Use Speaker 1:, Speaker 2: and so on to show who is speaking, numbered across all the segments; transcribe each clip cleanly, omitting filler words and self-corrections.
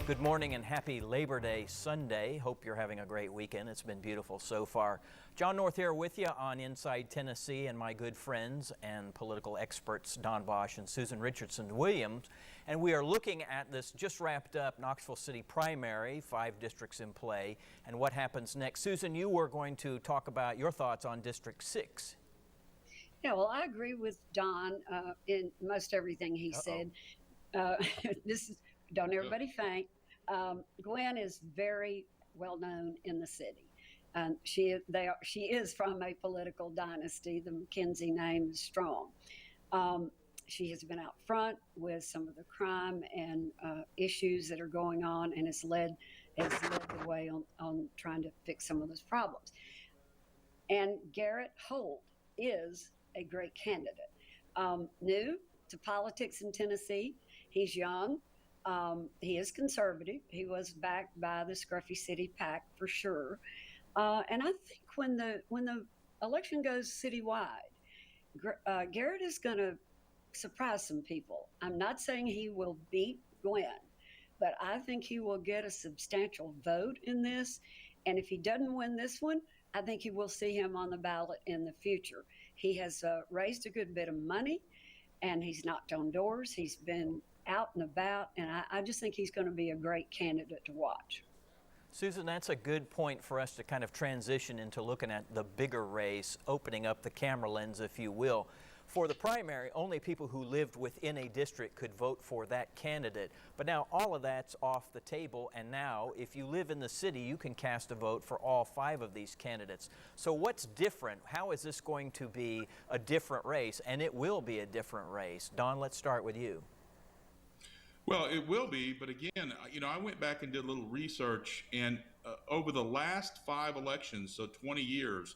Speaker 1: Good morning and happy Labor Day Sunday. Hope you're having a great weekend. It's been beautiful so far. John North here with you on Inside Tennessee, and my good friends and political experts Don Bosch and Susan Richardson Williams. And we are looking at this just wrapped up Knoxville City primary, 5 districts in play, and what happens next. Susan, you were going to talk about your thoughts on District 6.
Speaker 2: Yeah, well, I agree with Don in most everything he said. This is, don't everybody faint. Gwen is very well known in the city. She is from a political dynasty. The McKenzie name is strong. She has been out front with some of the crime and issues that are going on, and has led the way on trying to fix some of those problems. And Garrett Holt is a great candidate. New to politics in Tennessee. He's young. He is conservative. He was backed by the Scruffy City PAC for sure. And I think when the election goes citywide, Garrett is going to surprise some people. I'm not saying he will beat Gwen, but I think he will get a substantial vote in this. And if he doesn't win this one, I think you will see him on the ballot in the future. He has raised a good bit of money, and he's knocked on doors. He's been out and about, and I just think he's going to be a great candidate to watch.
Speaker 1: Susan, that's a good point for us to kind of transition into looking at the bigger race, opening up the camera lens, if you will. For the primary, only people who lived within a district could vote for that candidate. But now all of that's off the table, and now if you live in the city, you can cast a vote for all 5 of these candidates. So what's different? How is this going to be a different race? And it will be a different race. Don, let's start with you.
Speaker 3: Well, it will be, but again, I went back and did a little research, and over the last 5 elections, so 20 years,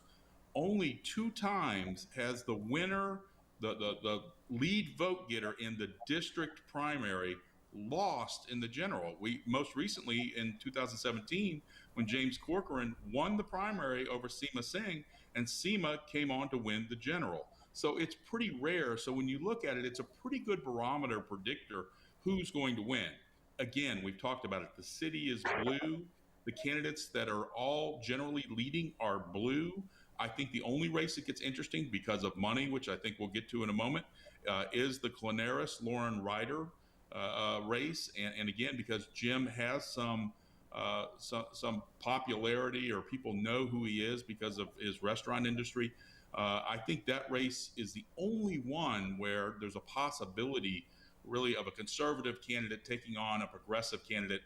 Speaker 3: only 2 times has the winner, the lead vote getter in the district primary, lost in the general. We most recently in 2017, when James Corcoran won the primary over Seema Singh, and Seema came on to win the general. So it's pretty rare. So when you look at it, it's a pretty good barometer predictor who's going to win. Again, we've talked about it. The city is blue. The candidates that are all generally leading are blue. I think the only race that gets interesting because of money, which I think we'll get to in a moment, is the Clanaris Lauren Ryder race. And again, because Jim has some popularity, or people know who he is because of his restaurant industry. I think that race is the only one where there's a possibility really of a conservative candidate taking on a progressive candidate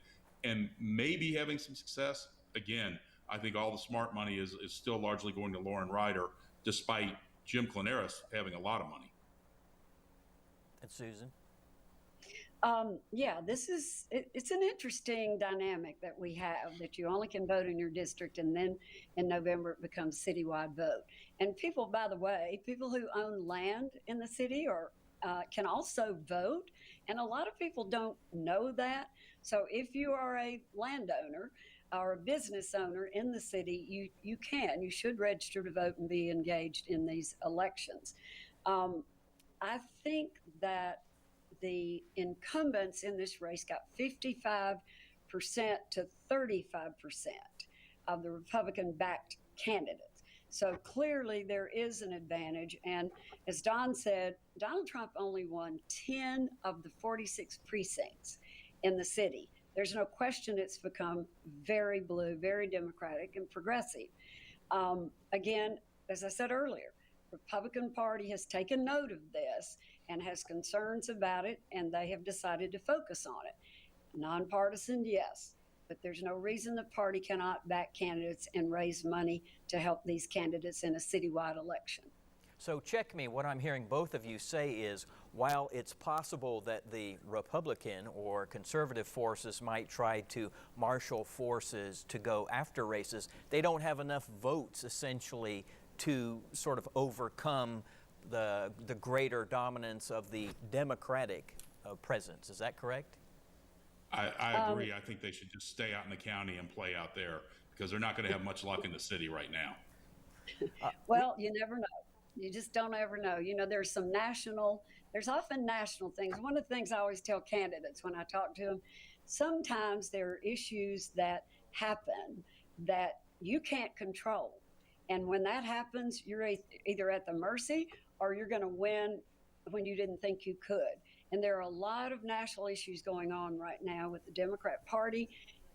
Speaker 3: and maybe having some success. Again, I think all the smart money is still largely going to Lauren Ryder, despite Jim Clanaris having a lot of money.
Speaker 1: And Susan?
Speaker 2: Yeah, it's an interesting dynamic that we have, that you only can vote in your district, and then in November it becomes citywide vote. And people, by the way, people who own land in the city can also vote, and a lot of people don't know that. So if you are a landowner or a business owner in the city, you should register to vote and be engaged in these elections. I think that the incumbents in this race got 55% to 35% of the Republican-backed candidates. So clearly there is an advantage. And as Don said, Donald Trump only won 10 of the 46 precincts in the city. There's no question it's become very blue, very Democratic and progressive. Again, as I said earlier, Republican Party has taken note of this and has concerns about it, and they have decided to focus on it. Nonpartisan, yes, but there's no reason the party cannot back candidates and raise money to help these candidates in a citywide election.
Speaker 1: So check me. What I'm hearing both of you say is, while it's possible that the Republican or conservative forces might try to marshal forces to go after races, they don't have enough votes essentially to sort of overcome the greater dominance of the Democratic presence. Is that correct?
Speaker 3: I agree. I think they should just stay out in the county and play out there, because they're not going to have much luck in the city right now.
Speaker 2: Well, you never know. You just don't ever know. There's often national things. One of the things I always tell candidates when I talk to them, sometimes there are issues that happen that you can't control. And when that happens, you're either at the mercy or you're going to win when you didn't think you could. And there are a lot of national issues going on right now with the Democrat Party.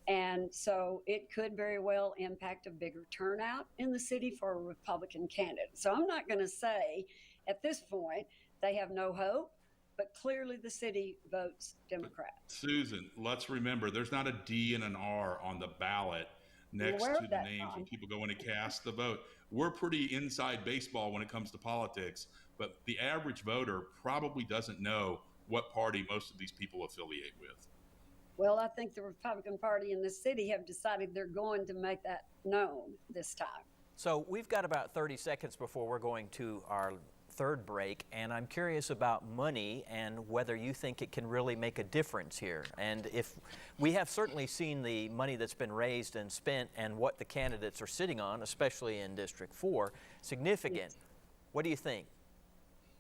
Speaker 2: And so it could very well impact a bigger turnout in the city for a Republican candidate. So I'm not going to say at this point they have no hope, but clearly the city votes Democrat.
Speaker 3: Susan, let's remember there's not a D and an R on the ballot next to the names when people go in and cast the vote. We're pretty inside baseball when it comes to politics, but the average voter probably doesn't know what party most of these people affiliate with.
Speaker 2: Well, I think the Republican Party in the city have decided they're going to make that known this time.
Speaker 1: So we've got about 30 seconds before we're going to our third break, and I'm curious about money and whether you think it can really make a difference here. And if we have certainly seen the money that's been raised and spent and what the candidates are sitting on, especially in District 4, significant. Yes. What do you think?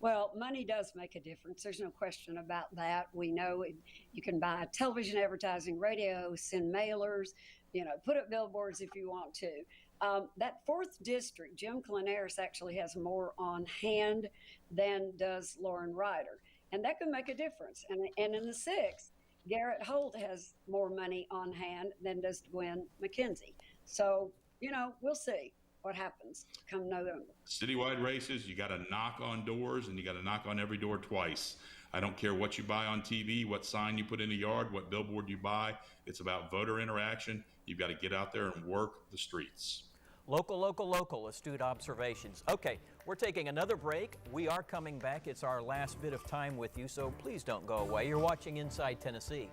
Speaker 2: Well, money does make a difference. There's no question about that. We know you can buy television advertising, radio, send mailers, put up billboards if you want to. That 4th district, Jim Clanaris actually has more on hand than does Lauren Ryder. And that could make a difference. And in the 6th, Garrett Holt has more money on hand than does Gwen McKenzie. So, we'll see what happens come November.
Speaker 3: Citywide races, you got to knock on doors, and you got to knock on every door twice. I don't care what you buy on TV, what sign you put in the yard, what billboard you buy. It's about voter interaction. You've got to get out there and work the streets.
Speaker 1: Local, local, local, astute observations. Okay, we're taking another break. We are coming back. It's our last bit of time with you, so please don't go away. You're watching Inside Tennessee.